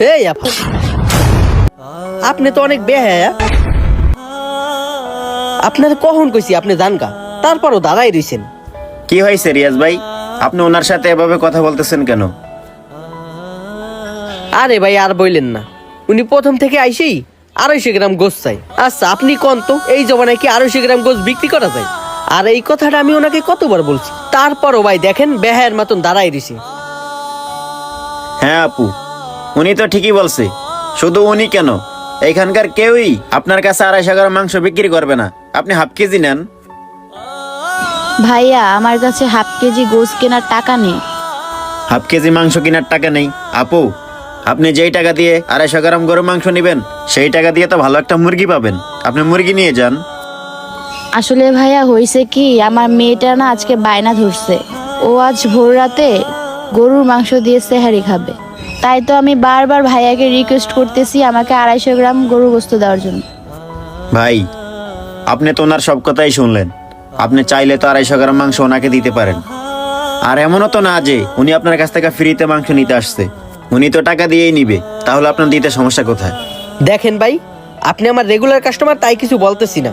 এই আপা, আপনি তো অনেক বেহায়া। আপনার কখন কইছি আপনি জানকা, তারপরও দাঁড়াই রইছেন। কি হয়েছে রিয়াজ ভাই, আপনি ওনার সাথে এভাবে কথা বলতেছেন কেন? আরে ভাই আর বইলেন না, উনি প্রথম থেকে আইসেই 250 গ্রাম গোস চাই। আচ্ছা আপনি কোন তো, এই জমানায় কি 250 গ্রাম গোস বিক্রি করা যায়? আর এই কথাটা আমি ওনাকে কতবার বলছি, তারপরও ভাই দেখেন বেহায়ের মতন দাঁড়াই দিছি। হ্যাঁ আপু, উনি তো ঠিকই বলছে। শুধু উনি কেন, এখানকার কেউই আপনার কাছে 250 গ্রাম মাংস বিক্রি করবে না। আপনি হাফ কেজি নেন। ভাইয়া আমার কাছে হাফ কেজি গোস কেনার টাকা নেই। হাফ কেজি মাংস কেনার টাকা নেই? আপু, আপনি যেই টাকা দিয়ে 250 গ্রাম গরু মাংস নেবেন, সেই টাকা দিয়ে তো ভালো একটা মুরগি পাবেন। আপনি মুরগি নিয়ে যান। আসলে ভাইয়া হয়েছে কি, আমার মেয়েটা না আজকে বায়না ধরছে, ও আজ ভোর রাতে গরুর মাংস দিয়ে সেহারি খাবে। তাই তো আমি বারবার ভাইয়াকে রিকোয়েস্ট করতেছি আমাকে 250 গ্রাম গরু গোস্ত দেওয়ার জন্য। ভাই, আপনি তো ওনার সব কথাই শুনলেন। আপনি চাইলে তো 250 গ্রাম মাংস ওনাকে দিতে পারেন। আর এমনও তো না যে উনি আপনার কাছ থেকে ফ্রিতে মাংস নিতে আসছে। উনি তো টাকা দিয়েই নিবে, তাহলে আপনার দিতে সমস্যা কোথায়? দেখেন ভাই, আপনি আমার রেগুলার কাস্টমার, তাই কিছু বলতেছি না,